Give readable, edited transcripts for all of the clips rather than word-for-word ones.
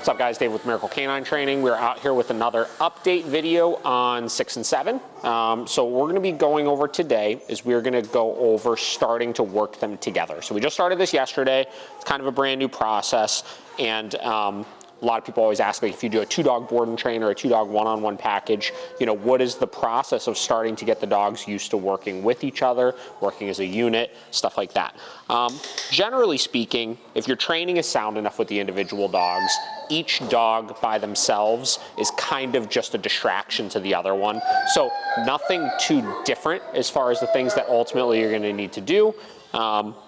What's up, guys? Dave with Miracle Canine Training. We're out here with another update video on 6 and 7. So what we're going to be going over today is we're going to go over starting to work them together. So we just started this yesterday. It's kind of a brand new process, and a lot of people always ask, like, if you do a 2-dog board and train or a 2-dog one-on-one package, you know, what is the process of starting to get the dogs used to working with each other, working as a unit, stuff like that. Generally speaking, if your training is sound enough with the individual dogs, each dog by themselves is kind of just a distraction to the other one. So nothing too different as far as the things that ultimately you're going to need to do.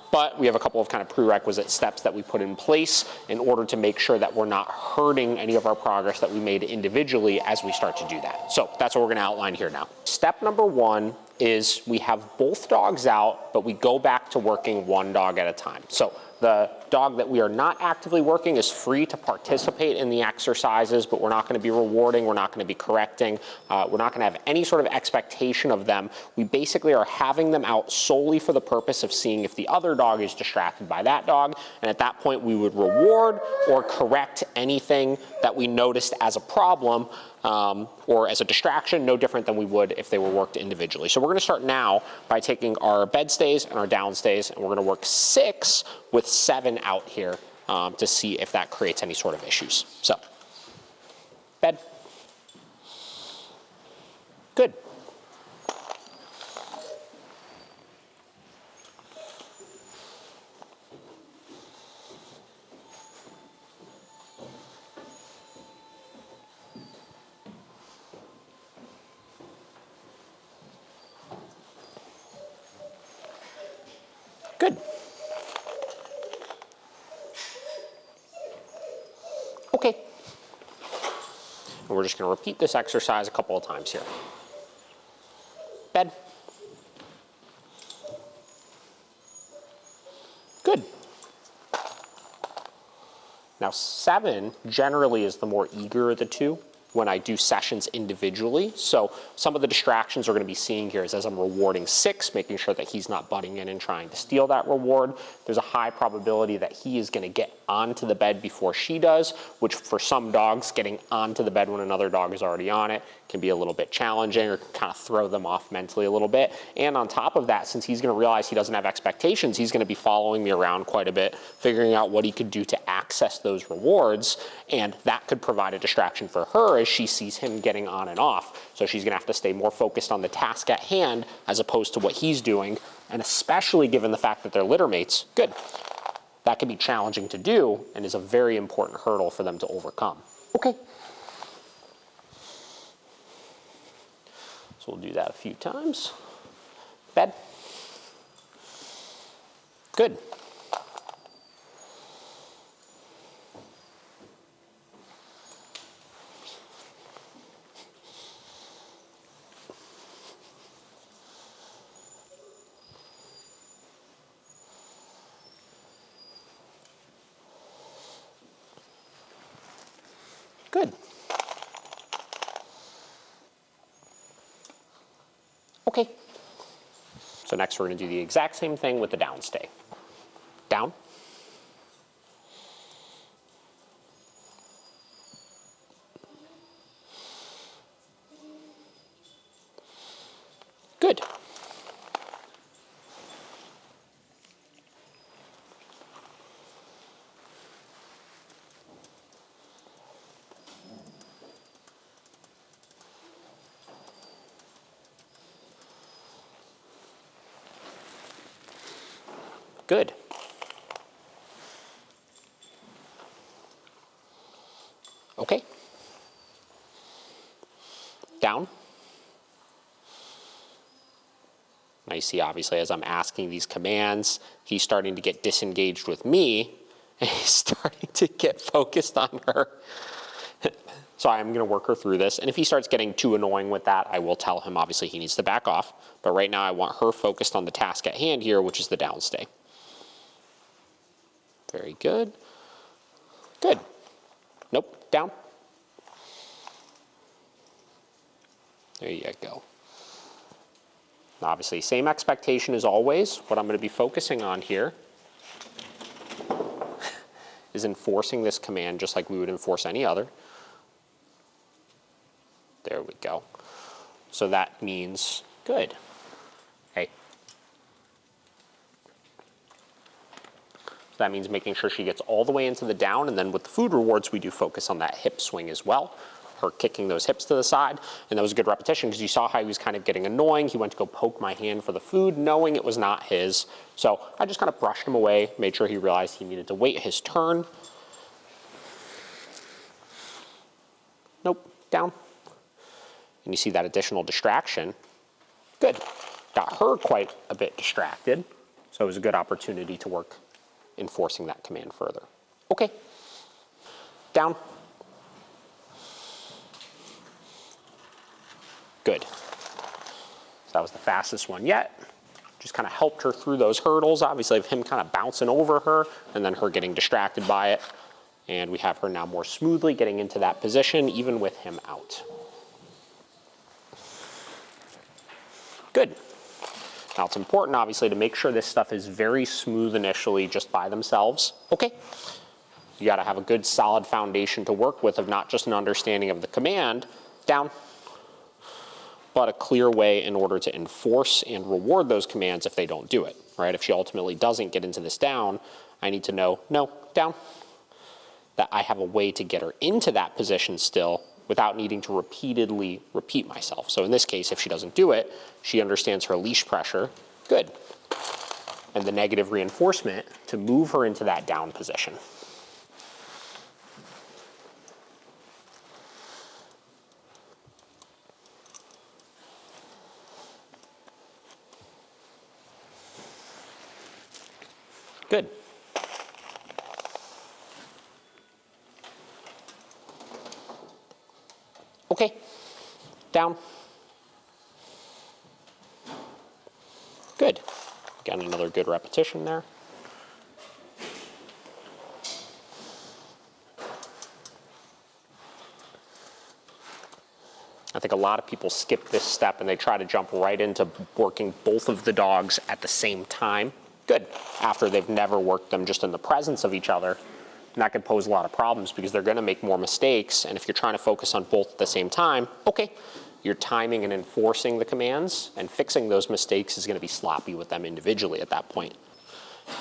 But we have a couple of kind of prerequisite steps that we put in place in order to make sure that we're not hurting any of our progress that we made individually as we start to do that. So that's what we're going to outline here now. Step number 1 is we have both dogs out, but we go back to working one dog at a time. So the dog that we are not actively working is free to participate in the exercises, but we're not going to be rewarding, we're not going to be correcting, we're not going to have any sort of expectation of them. We basically are having them out solely for the purpose of seeing if the other dog is distracted by that dog, and at that point we would reward or correct anything that we noticed as a problem or as a distraction, no different than we would if they were worked individually. So we're going to start now by taking our bed stays and our down stays, and we're going to work 6 with 7 out here to see if that creates any sort of issues. So, bed. Good. Good. Okay. And we're just going to repeat this exercise a couple of times here. Bed. Good. Now 7 generally is the more eager of the two when I do sessions individually. So some of the distractions we're going to be seeing here is as I'm rewarding 6, making sure that he's not butting in and trying to steal that reward. There's a high probability that he is going to get onto the bed before she does, which for some dogs, getting onto the bed when another dog is already on it can be a little bit challenging or kind of throw them off mentally a little bit. And on top of that, since he's going to realize he doesn't have expectations, he's going to be following me around quite a bit, figuring out what he could do to access those rewards, and that could provide a distraction for her as she sees him getting on and off. So she's going to have to stay more focused on the task at hand as opposed to what he's doing, and especially given the fact that they're litter mates, good. That can be challenging to do and is a very important hurdle for them to overcome. Okay. So we'll do that a few times. Bed. Good. Good. Okay. So next we're going to do the exact same thing with the down stay. Down. Good. Good. Okay. Down. Now you see, obviously, as I'm asking these commands, he's starting to get disengaged with me, and he's starting to get focused on her. So I'm going to work her through this, and if he starts getting too annoying with that, I will tell him, obviously, he needs to back off. But right now, I want her focused on the task at hand here, which is the down stay. Very good. Good. Nope, down. There you go. Obviously, same expectation as always. What I'm going to be focusing on here is enforcing this command just like we would enforce any other. There we go. So that means good. Hey. So that means making sure she gets all the way into the down, and then with the food rewards, we do focus on that hip swing as well. Her kicking those hips to the side, and that was a good repetition because you saw how he was kind of getting annoying. He went to go poke my hand for the food, knowing it was not his. So I just kind of brushed him away, made sure he realized he needed to wait his turn. Nope, down. And you see that additional distraction. Good. Got her quite a bit distracted, so it was a good opportunity to work enforcing that command further. Okay, down. Good. So that was the fastest one yet. Just kind of helped her through those hurdles, obviously, of him kind of bouncing over her and then her getting distracted by it. And we have her now more smoothly getting into that position, even with him out. Good. Now it's important, obviously, to make sure this stuff is very smooth initially just by themselves. Okay. You got to have a good solid foundation to work with of not just an understanding of the command, down, but a clear way in order to enforce and reward those commands if they don't do it, right? If she ultimately doesn't get into this down, I need to know, no, down, that I have a way to get her into that position still without needing to repeatedly repeat myself. So in this case, if she doesn't do it, she understands her leash pressure, good. And the negative reinforcement to move her into that down position. Good. Okay, down. Good. Again, another good repetition there. I think a lot of people skip this step and they try to jump right into working both of the dogs at the same time. Good. After they've never worked them just in the presence of each other. And that could pose a lot of problems because they're going to make more mistakes. And if you're trying to focus on both at the same time, okay, your timing and enforcing the commands and fixing those mistakes is going to be sloppy with them individually at that point.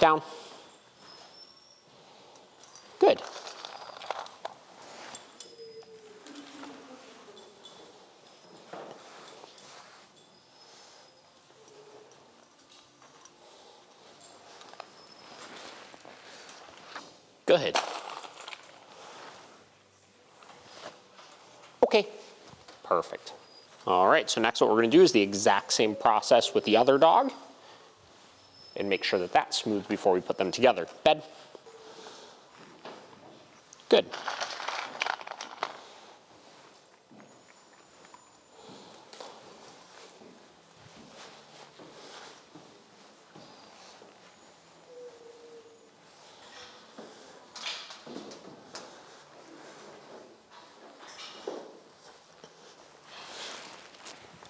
Down. Good. Good. Okay, perfect. All right, so next what we're going to do is the exact same process with the other dog and make sure that that's smooth before we put them together. Bed. Good.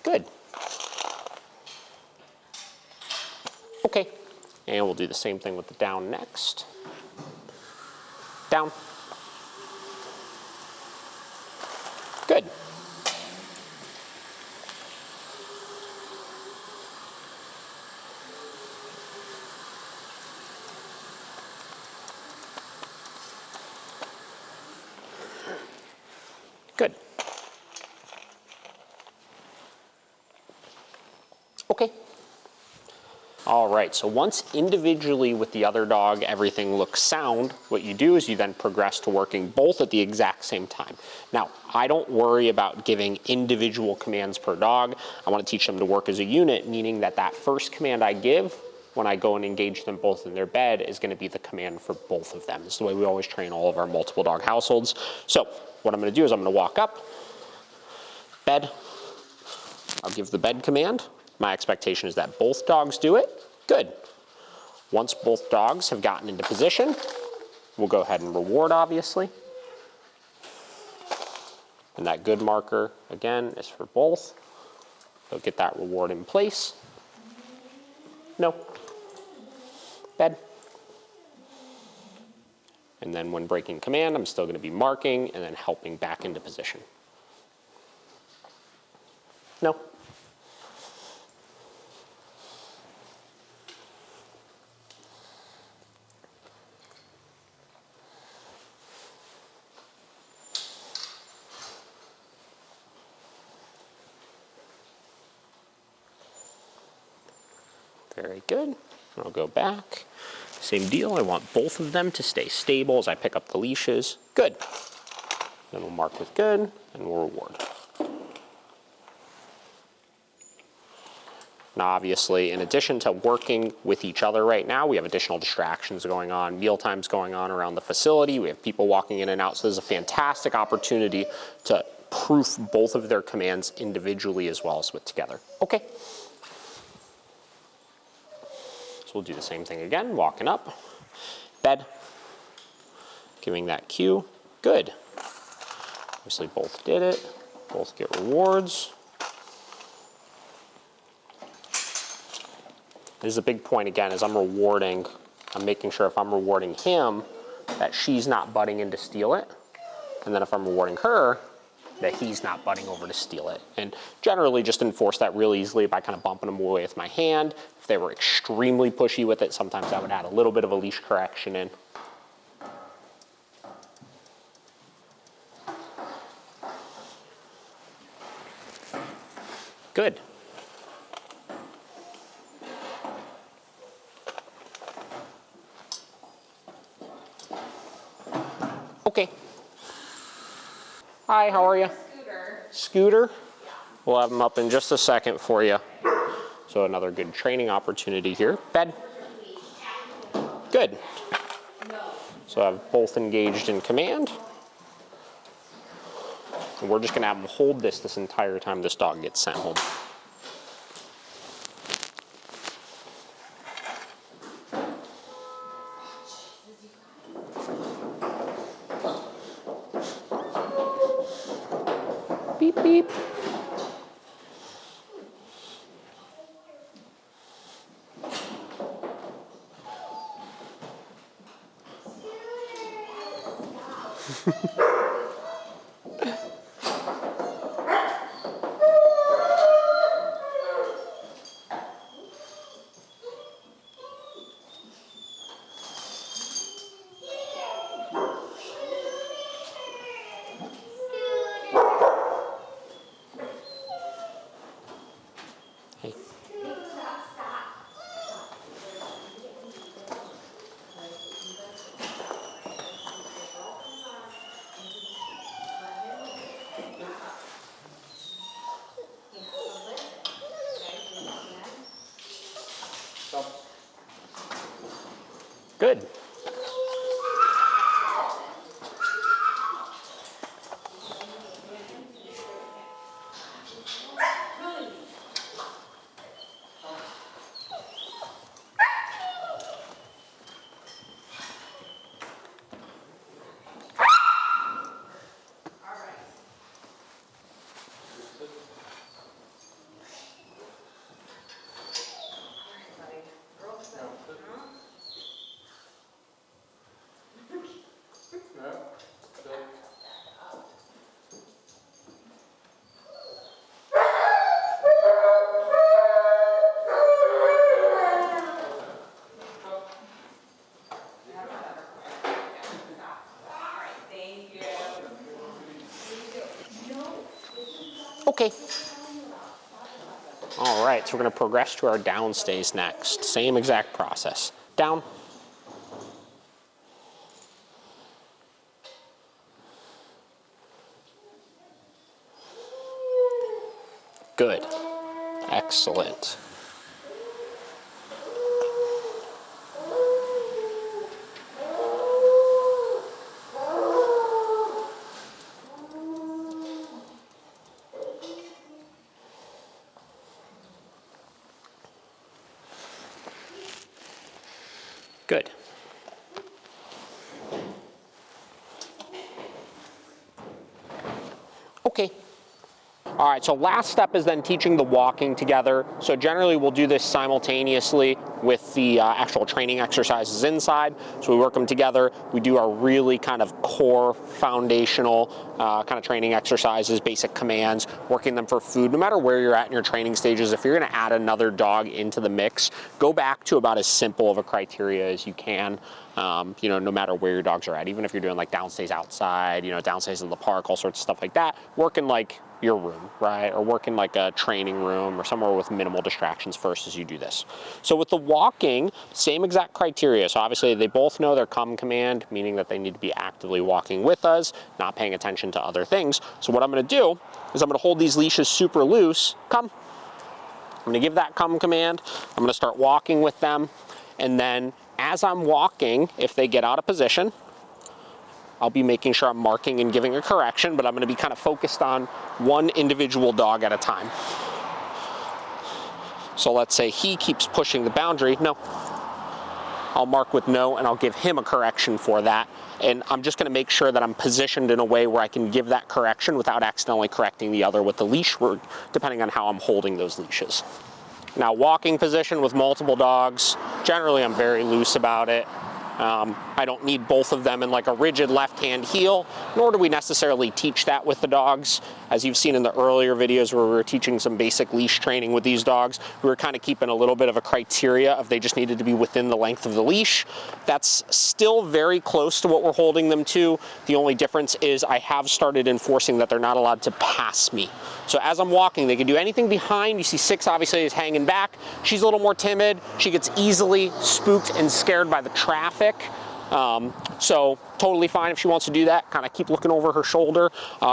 Good. Okay, and we'll do the same thing with the down next. Down. Good. Good. Okay. All right, so once individually with the other dog everything looks sound, what you do is you then progress to working both at the exact same time. Now, I don't worry about giving individual commands per dog. I want to teach them to work as a unit, meaning that that first command I give when I go and engage them both in their bed is going to be the command for both of them. This is the way we always train all of our multiple dog households. So what I'm going to do is I'm going to walk up, bed. I'll give the bed command. My expectation is that both dogs do it. Good. Once both dogs have gotten into position, we'll go ahead and reward, obviously. And that good marker, again, is for both. They'll get that reward in place. No. Bed. And then when breaking command, I'm still going to be marking and then helping back into position. No. Very good. I'll go back. Same deal. I want both of them to stay stable as I pick up the leashes. Good. Then we'll mark with good and we'll reward. Now, obviously, in addition to working with each other right now, we have additional distractions going on, meal times going on around the facility. We have people walking in and out. So there's a fantastic opportunity to proof both of their commands individually as well as with together. Okay. So we'll do the same thing again, walking up, bed, giving that cue. Good. Obviously, both did it. Both get rewards. This is a big point again, as I'm rewarding, I'm making sure if I'm rewarding him that she's not butting in to steal it. And then if I'm rewarding her, that he's not butting over to steal it. And generally just enforce that really easily by kind of bumping them away with my hand. If they were extremely pushy with it, sometimes I would add a little bit of a leash correction in. Good. Okay. Hi, how are you? Scooter. Scooter? We'll have him up in just a second for you. So another good training opportunity here. Bed. Good. So I've both engaged in command. And we're just gonna have him hold this entire time this dog gets sent home. Beep, beep. Hey. Good. Okay. All right, so we're going to progress to our down stays next. Same exact process. Down. Good. Excellent. Good. Okay. All right, so last step is then teaching the walking together. So generally we'll do this simultaneously. with the actual training exercises inside. So we work them together. We do our really kind of core foundational kind of training exercises, basic commands, working them for food. No matter where you're at in your training stages, if you're going to add another dog into the mix, go back to about as simple of a criteria as you can. You know, no matter where your dogs are at, even if you're doing like downstays outside, you know, downstays in the park, all sorts of stuff like that, working like your room, right? Or work in like a training room or somewhere with minimal distractions first as you do this. So with the walking, same exact criteria. So obviously they both know their come command, meaning that they need to be actively walking with us, not paying attention to other things. So what I'm gonna do is I'm gonna hold these leashes super loose. Come. I'm gonna give that come command. I'm gonna start walking with them. And then as I'm walking, if they get out of position, I'll be making sure I'm marking and giving a correction, but I'm gonna be kind of focused on one individual dog at a time. So let's say he keeps pushing the boundary, no. I'll mark with no and I'll give him a correction for that. And I'm just gonna make sure that I'm positioned in a way where I can give that correction without accidentally correcting the other with the leash, depending on how I'm holding those leashes. Now, walking position with multiple dogs, generally I'm very loose about it. I don't need both of them in like a rigid left-hand heel, nor do we necessarily teach that with the dogs. As you've seen in the earlier videos where we were teaching some basic leash training with these dogs, we were kind of keeping a little bit of a criteria of they just needed to be within the length of the leash. That's still very close to what we're holding them to. The only difference is I have started enforcing that they're not allowed to pass me. So as I'm walking, they can do anything behind. You see Six obviously is hanging back. She's a little more timid. She gets easily spooked and scared by the traffic. So totally fine if she wants to do that, kind of keep looking over her shoulder.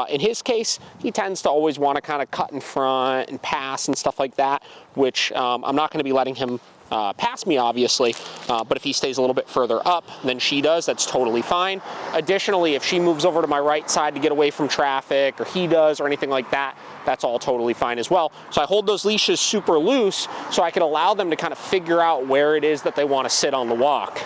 In his case, he tends to always want to kind of cut in front and pass and stuff like that, which I'm not going to be letting him pass me, obviously, but if he stays a little bit further up than she does, that's totally fine. Additionally, if she moves over to my right side to get away from traffic, or he does, or anything like that, that's all totally fine as well. So I hold those leashes super loose so I can allow them to kind of figure out where it is that they want to sit on the walk.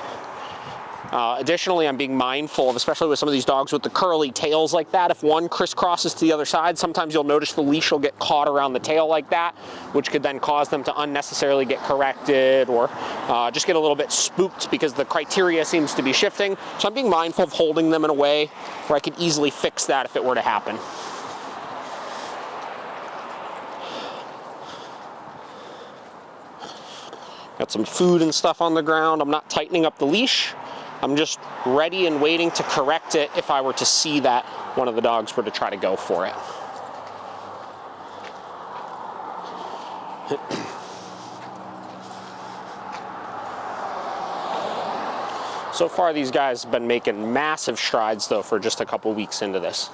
Additionally, I'm being mindful of, especially with some of these dogs with the curly tails like that, if one crisscrosses to the other side, sometimes you'll notice the leash will get caught around the tail like that, which could then cause them to unnecessarily get corrected or just get a little bit spooked because the criteria seems to be shifting. So I'm being mindful of holding them in a way where I could easily fix that if it were to happen. Got some food and stuff on the ground. I'm not tightening up the leash. I'm just ready and waiting to correct it if I were to see that one of the dogs were to try to go for it. So far, these guys have been making massive strides, though, for just a couple weeks into this.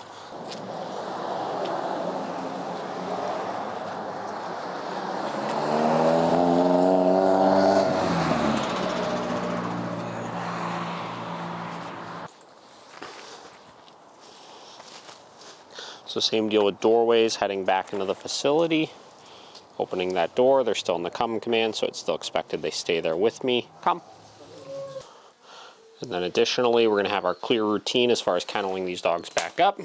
So same deal with doorways, heading back into the facility, opening that door. They're still in the come command, so it's still expected they stay there with me. Come. And then additionally, we're going to have our clear routine as far as kenneling these dogs back up.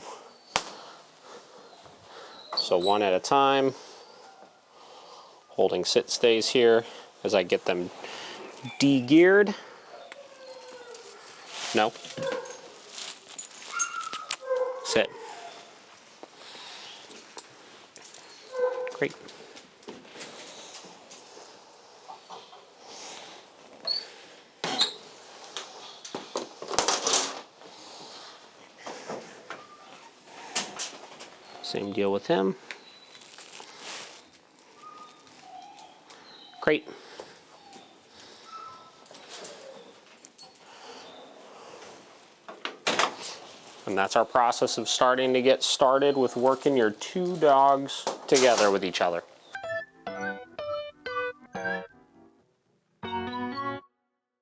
So one at a time, holding sit stays here as I get them de-geared. No. Sit. Great. Same deal with him. Great. And that's our process of starting to get started with working your two dogs together with each other.